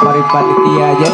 Mari panitia aja.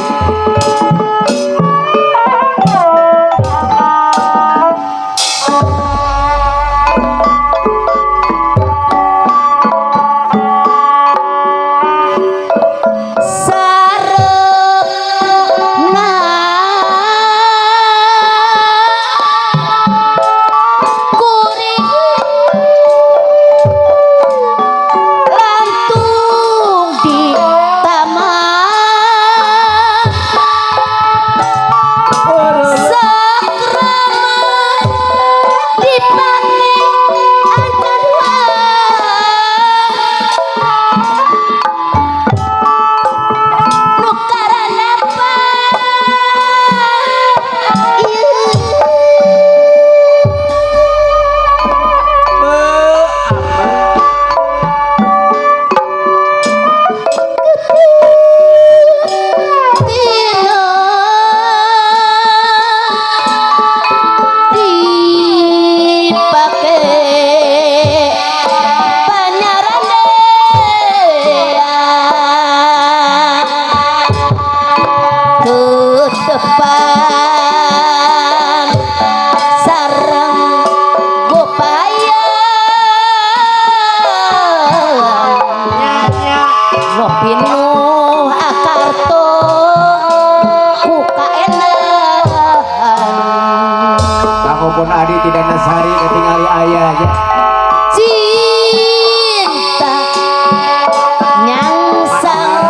Pun Adi tidak nasari ketinggali ayah ya. Cinta nyangsang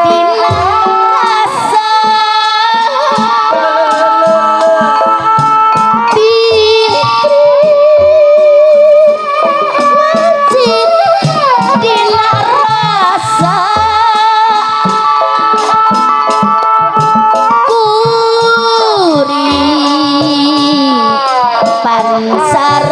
tina rasa dina rasa pansar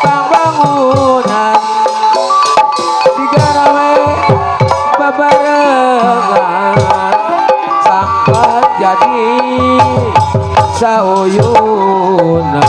pambangunan digarawe babarengan sangkan jadi sauyunan.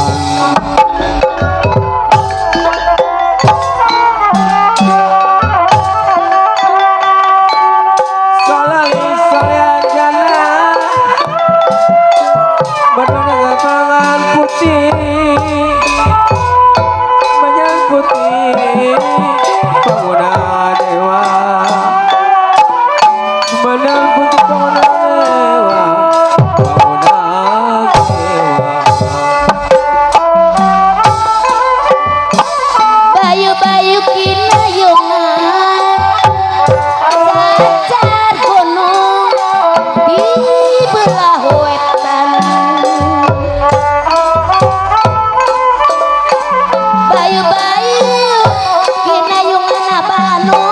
Bayu-bayu kinayungan cacar gunung di belah wetan. Bayu-bayu kinayungan abanu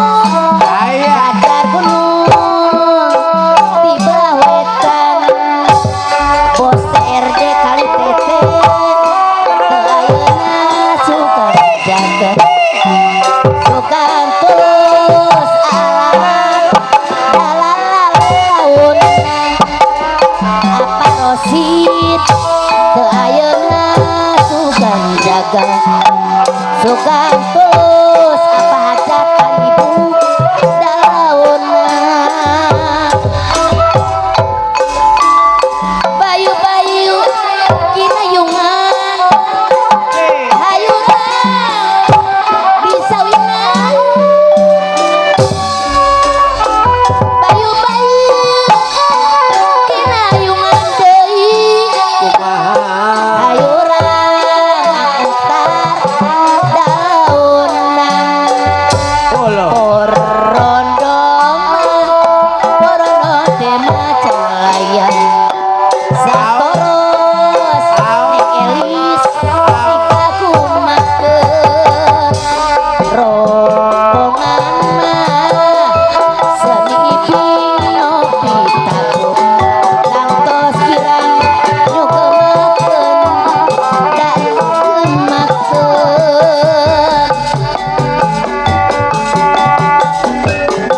cacar gunung di belah wetan. Bos RD kali tete ayeuna suka jaga sukan tulus alam dalalalaun apa rosid teu ayeuna sukan jaga sukan tulus apa hajat ibu dalauna. Bayu-bayu kinayungan hayuna bisa winang. Bayu-bayu kinayungan deui hayurang antar daunan. Porondong porondong teh macan layan satoros nek elis dikakumakeun rombongan mah seni pinyopi takut tangtos kirang nyugemakeun da nyugemakeun.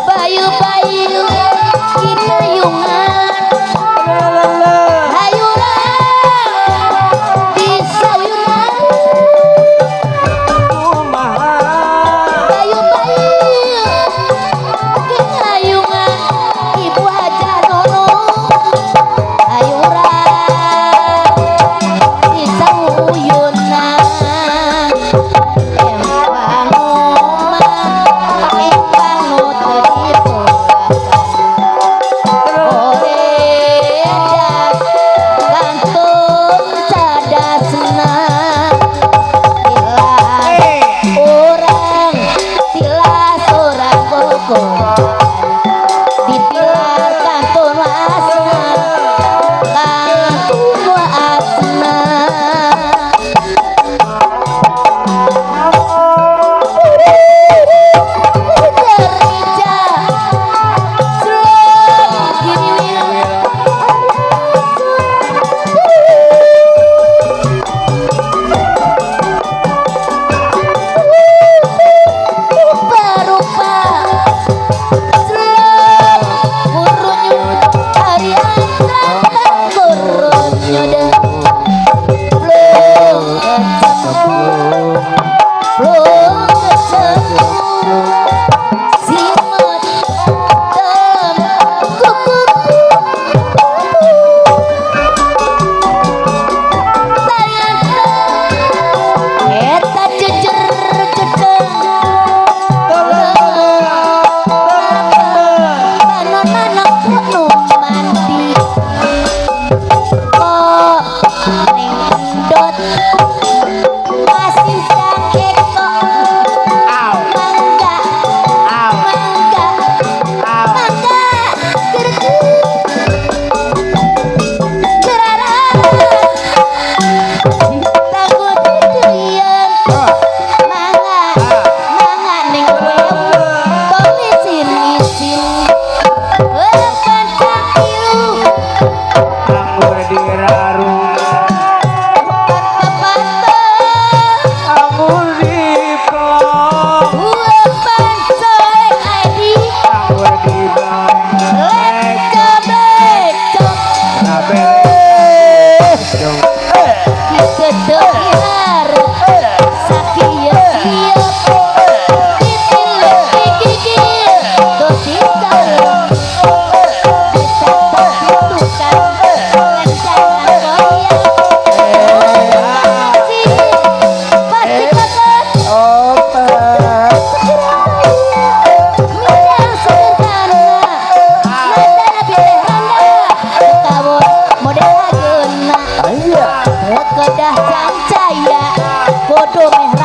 Bayu-bayu kinayungan hayurang bisa winang. Bayu-bayu kinayungan ibu aja nono hayurang bisa uyunan. Empang omah empang nu teu dipulakan gantung cadasna tilas orang gogokan ditilar kantun wasna kantun wasna. Derija slow gini wil rupa-rupa slow gurunya harian terangkan gurunya deh belum ketemu simut tem kukuk ternyata eta jejer gedeng anak nu mandi kok ning endot masih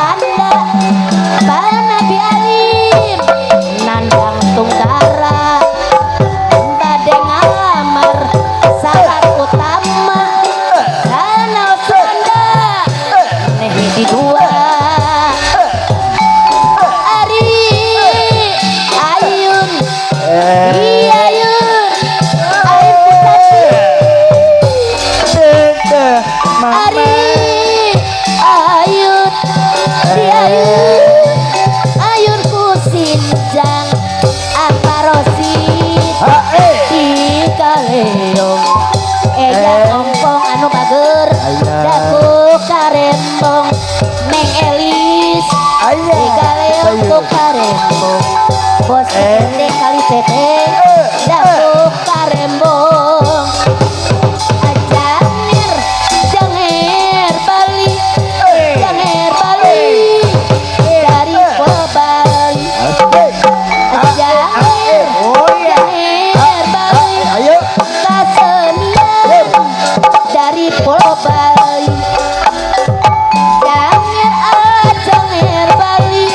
Sanda Panabi Alim Nandang Tunggara Bade ngamar syarat utama Danau Sunda Nehi di dua Ari Ayun Iya Ayun Ayun Putati Ari Ayun Di Ayun Ayun kusinjang Aparosit Di kaleong Eja ompong anu bager Daku karembong Neng Elis Di kaleong ku karembong Bos tete kali tete Daku karembong Janger Janger Bali Janger Bali Dari Pulau Bali Janger Janger Bali Kasenian dari Pulau Bali Janger Janger Bali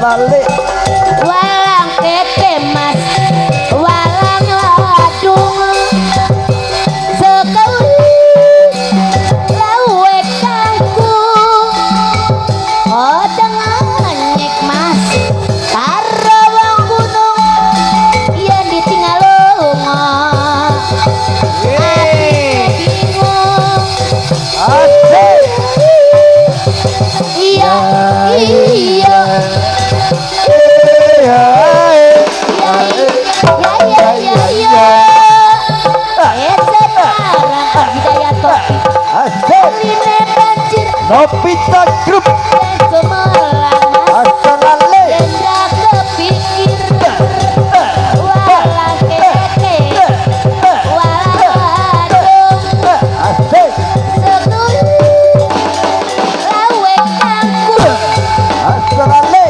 balik walang kekemas walang ladung sekali lawe kangku oh jangan nyek mas karo wong gunung yen ditinggal lunga atine bingung asik iya iya ya asik Novita Group asalale asik asalale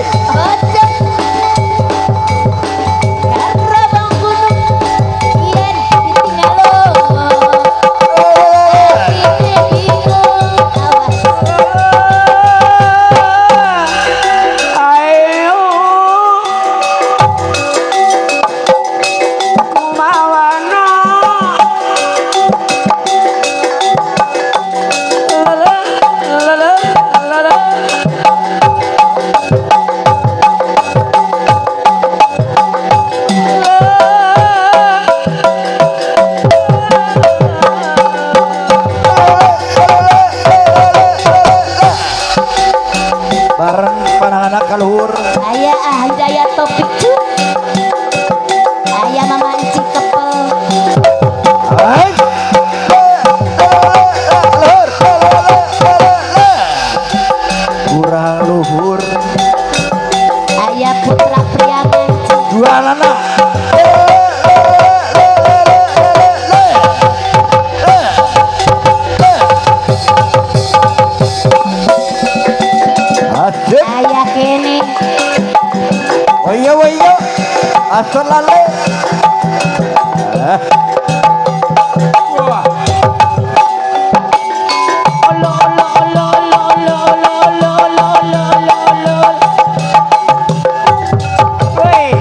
ayo kumawana la bareng pananganak kaluhur Ayah Hidayat topik cu Ayah memancing kepel hai kurang luhur Ayah putra priangan dua anak asik Ayah kene wayo asalale wah Wey.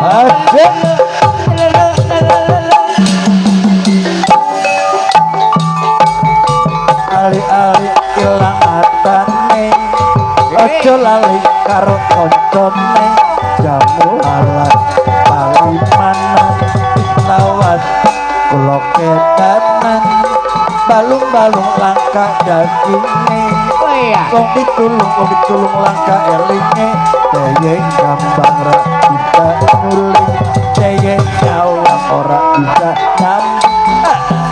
asik ali-ali ilang atane ojo lali karo koncone jamu alas palimanan lawas kula ketanan balung-balung langka daginge wong ditulung langka elinge dayeng gambang ra bisa nuling dayeng nyawang ora bisa nambah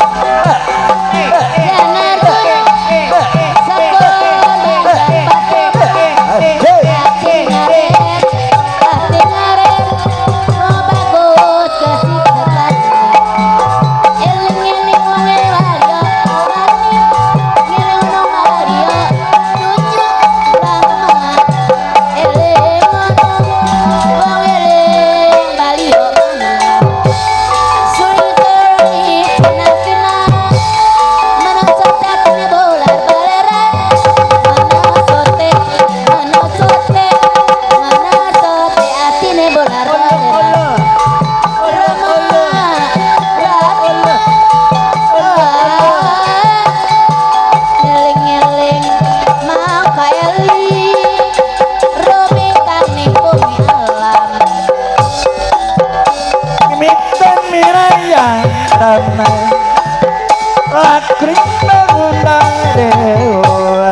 Lakrik mengundang dewa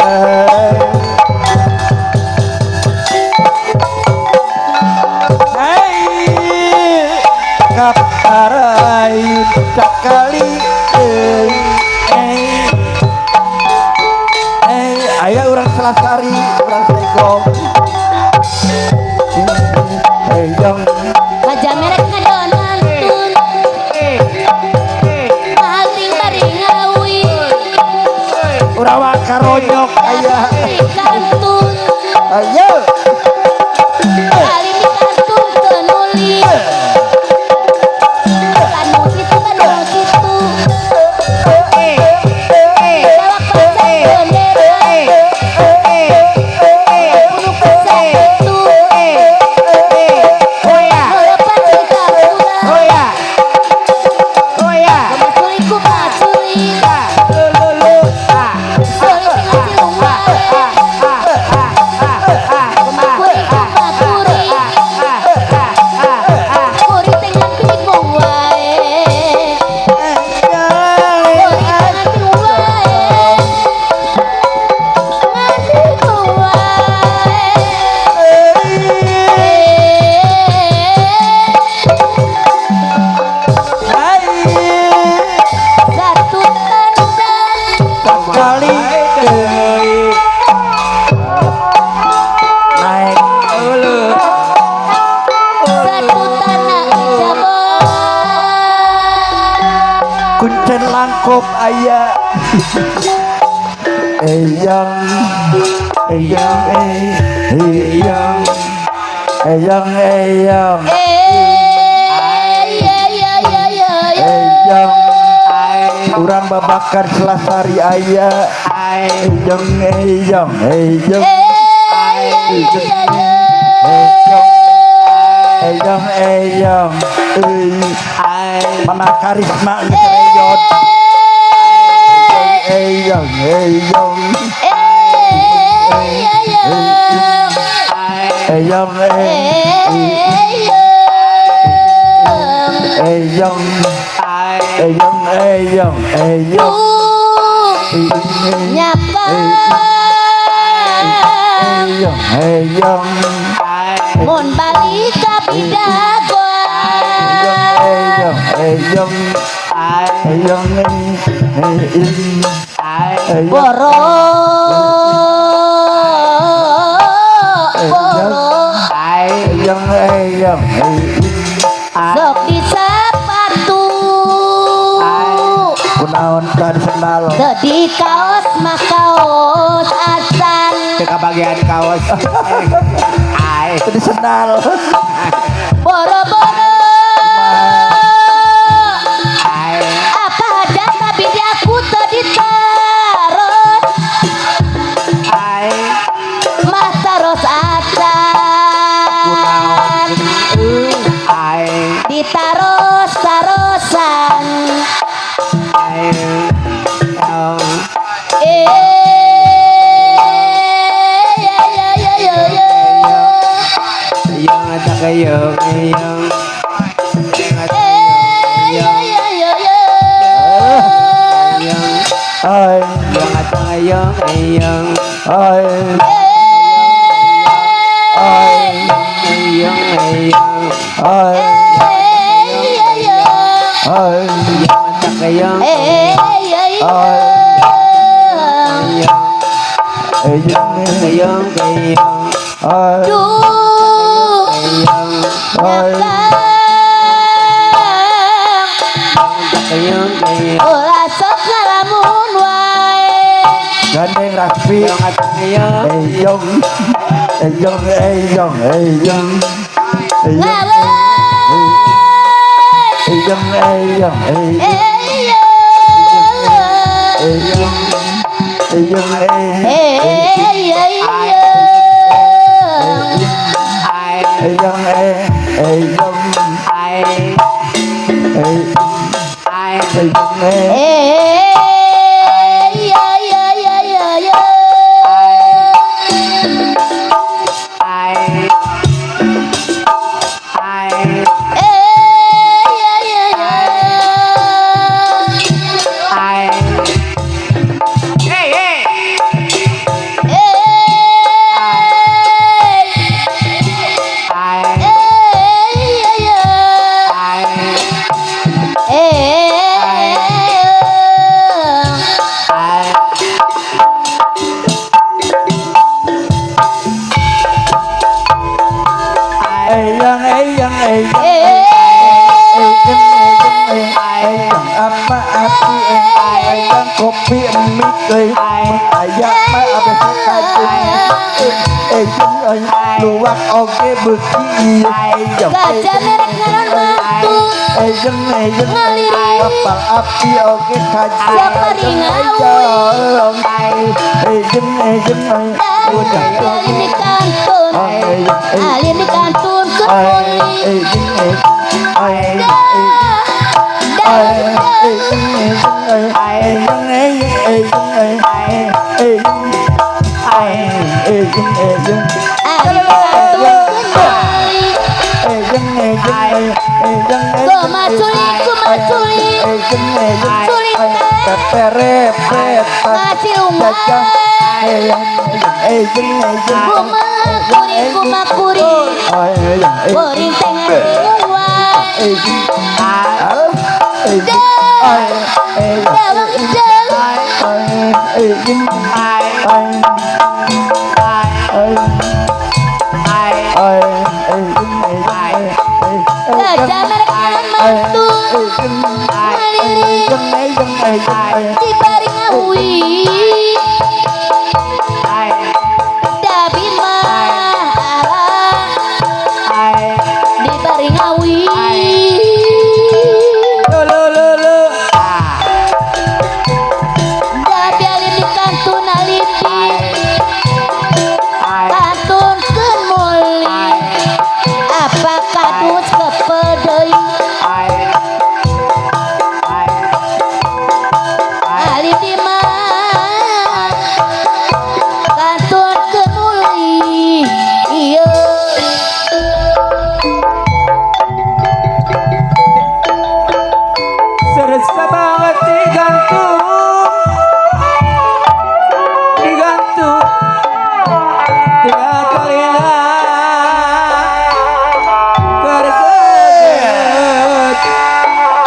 Hai kaparayu cakali ayah orang Selasari orang Segong yang Gajah merek ngadonantun Maling bari ngawi urawa karonyok ayah Kantun ayo Kali di kantun tenuli Kanu situ Jawab kuncen langkop ayah eyang eyang eyang eyang eyang eyang urang babakar selasari ayah eyang eyang eyang eyang eyang mana karisma ngereyot eyang eyang eyang eyang eyang eyang eyang nyapa eyang eyang mun balik ka Bidagoa eyang eyang eyang eyang boro eyang eyang sok disapatu kunaon tadi sendal di kaos mah kaos asan Teka bagian kaos. tadi sendal boro-boro apa aja tapi aku tadi taros mah taros asan ditaros tarosan Yang ada kayong yang ay yang ada kayong yang ay ay yang ay ay ay yang ada kayong ay eyang kayong kayong ay ay kayong kayong Ulah sok ngalamun wae gandeng rapi yang ada kayong eyang eyang eyang eyang ngalamun eyang eyang eyang eyang eyang eyang eyang apa api ayang kopi mie ayam mah ada sekali luwak oge beuki ayam gajah merek ngaran matu kapal api oge kaji alin di kantun alin di kantun kepuli kumakuri kuring tengah dawang gajah merek ngaran matu alili di bari ngawi dabi mah di bari ngawi dabi alin di kantun alindi kantun kemuli apa kadus kepedei alindi mah kantun kemuli iya Serasa banget digantung tiga kali tergeget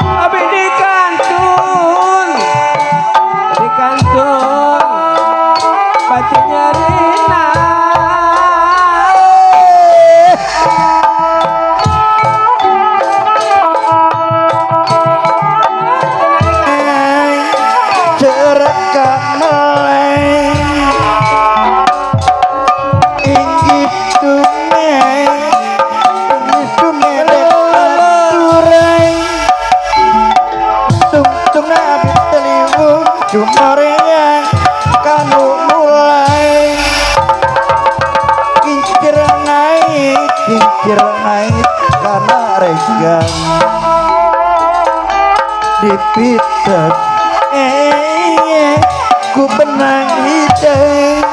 tapi dikantun patinya Rina Cerekan meleng inggit dume tureng tung nabi teliwung jumorenya kanu mulai kincir naik karena regang dipitet ku benang hidung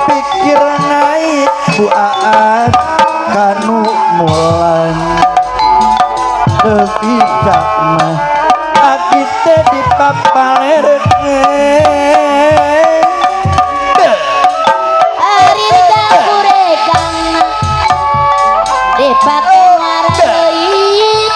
pikiran naik bu aat kanu mulan bisa mah akite di papalerke hari dikuregang dipake ngarain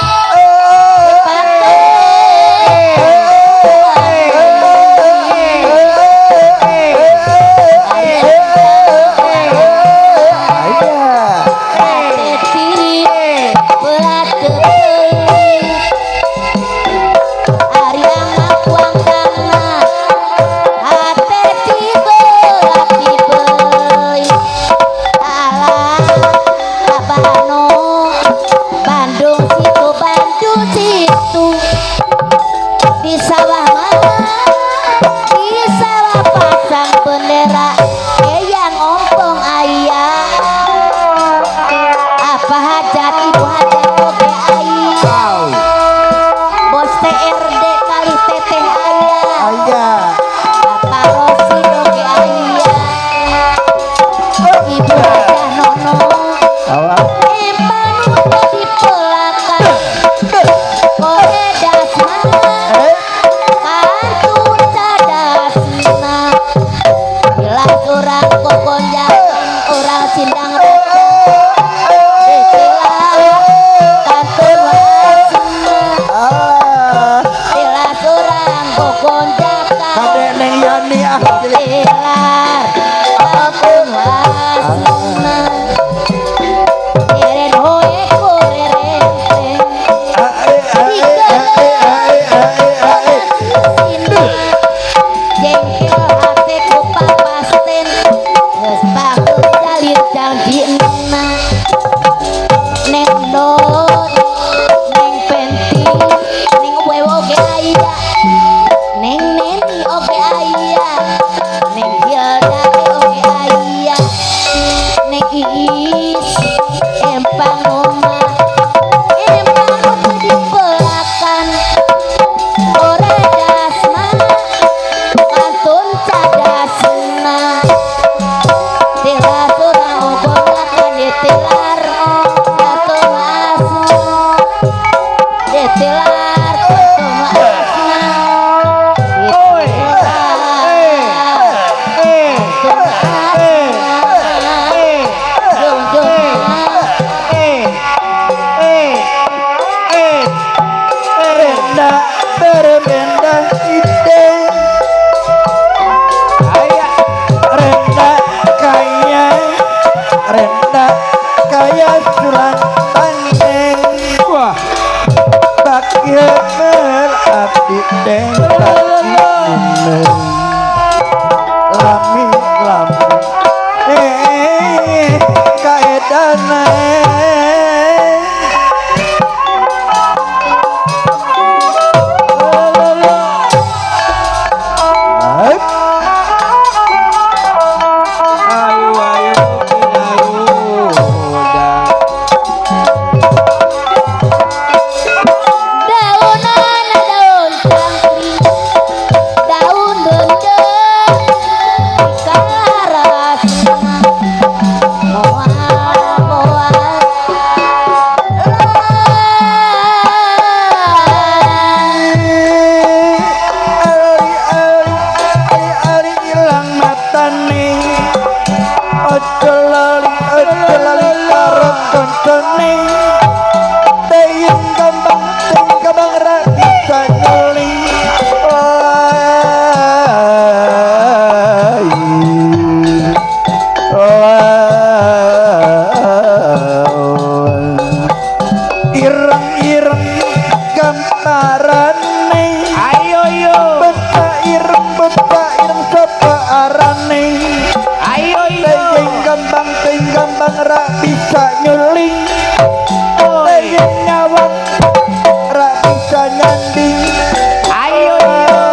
di sawah pasang bendera yang ompong ayah apa hajat ibu hajat oke ayah bos TRD kali teteh ayah apa Rosi oke ayah ibu hajat nono emang udah di belakang kore dasman kantun cadasna bila orang kokonjakan orang sindang rasa ditilah kantun wasna bila orang kokonjakan kadek neng Yani ditilah kantun wasna eren hoe korerente jengkel hati ku papasten geus bagus jalir janjina neng dot neng penting neng wewo oge aya neng neni oge aya neng hilda oge aya neng iis empang oma empang udah di belakang ore dasma kantun cadasna tilar surang ogonakan ditilar kantun asna ditilar kantun asna renda berbenda ide renda kaya surat pandeng wah bakil gede kaki lami kaedana Ayo ayo Garuda. Daunan daun cangkring, daun dendeng, karas moal-moal. ali ilang matane ojo lali karo koncone teyeng gambang ra bisa nyuling ireng gambarane Ayo yo. beta ireng sapa arane Ayo yo. teyeng gambang ra bisa nyuling teyeng nyawang ra bisa nyanding Ayo yo.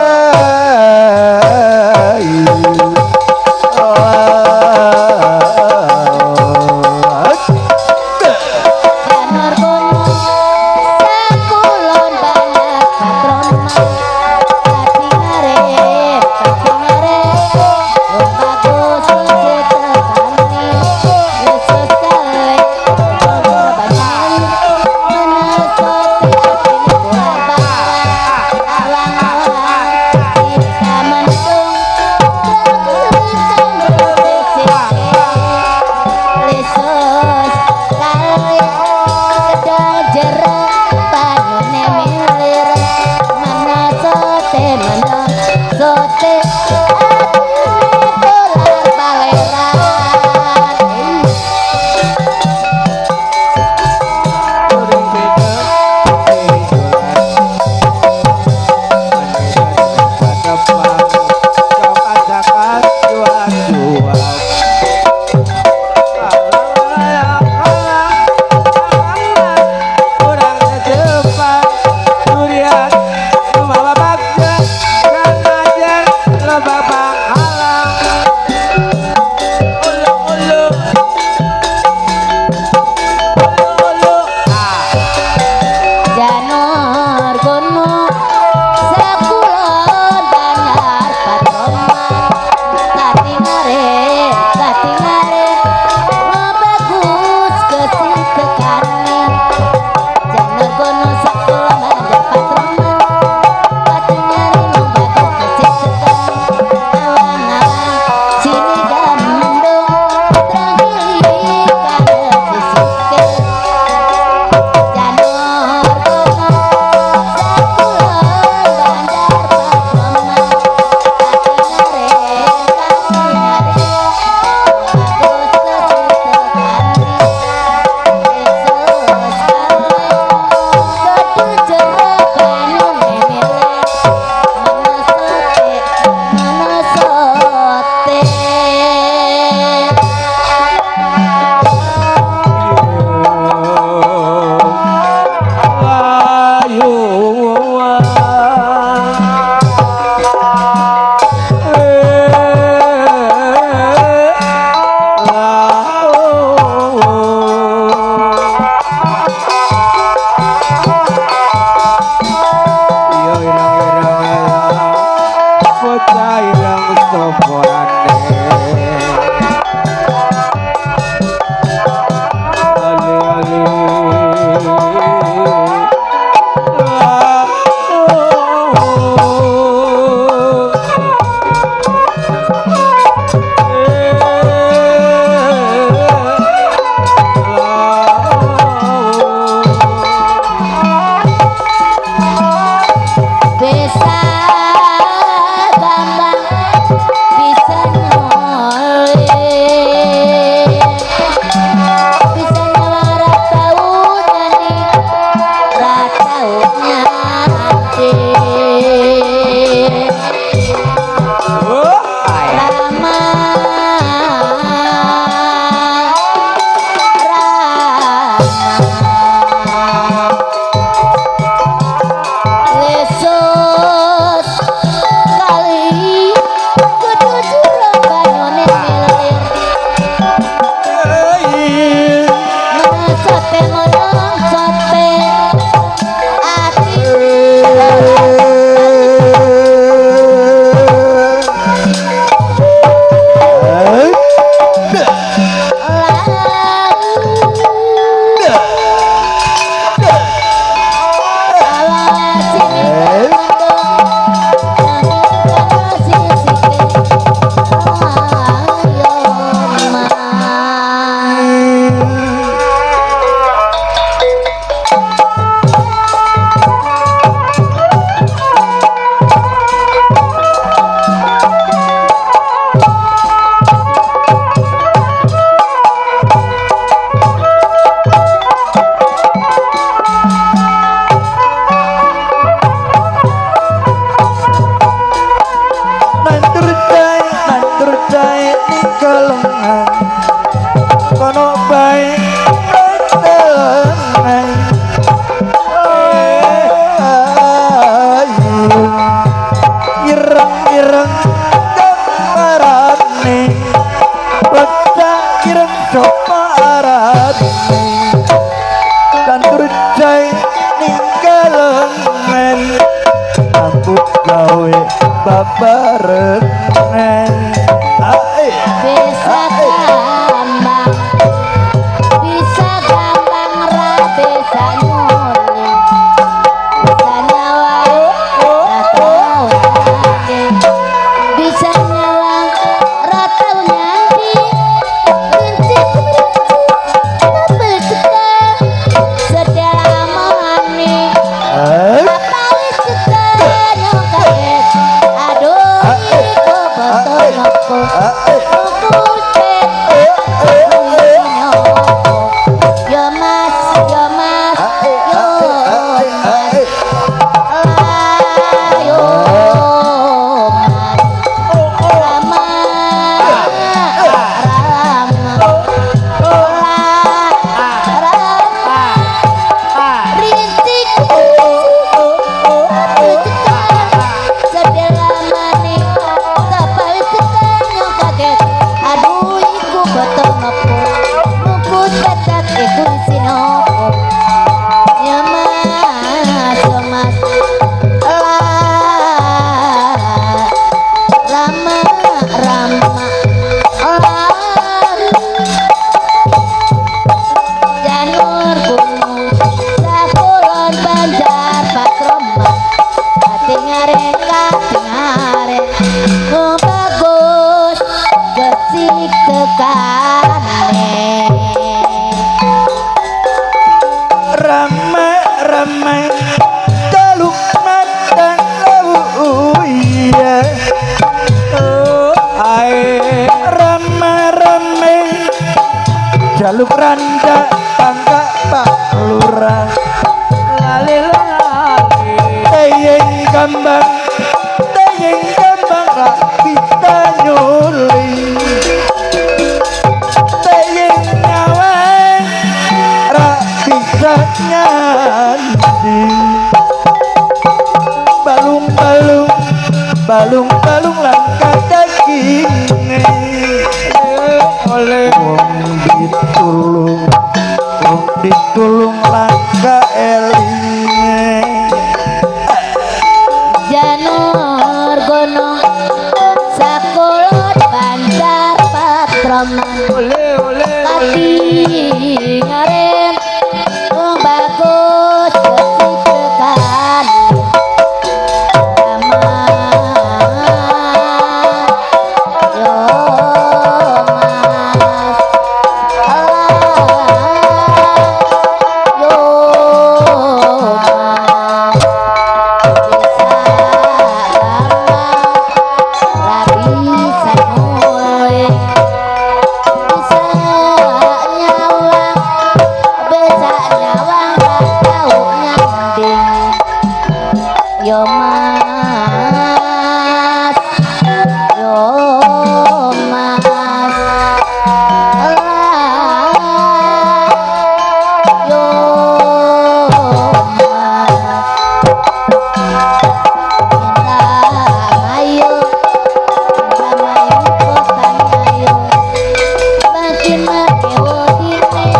Janur kuno sakulon banyak patron tapi ngaret bagus setekani yesus kale korban menasot akhirnya buah bangga gambang dayeng gambang ra bisa nyuling dayeng nyawang ra bisa nyanding balung-balung balung-balung langkah dagingnya oleh wong ditulung langkah elingnya Janur gunung sakulot banjar patroman Pati ngaren wong bagus kecikekan Yo mas, yo mas, Allah, yo mas, ayo, kotanya yo, makin makewo dine,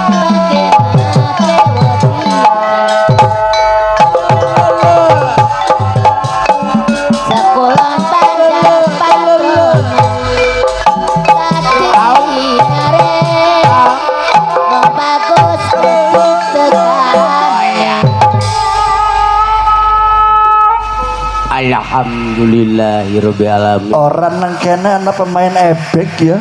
makin makewo dine. Sekolah banjar patroman Tati ngaren wong bagus tekan Alhamdulillahirobbilalamin. orang nang kene ana pemain ebek ya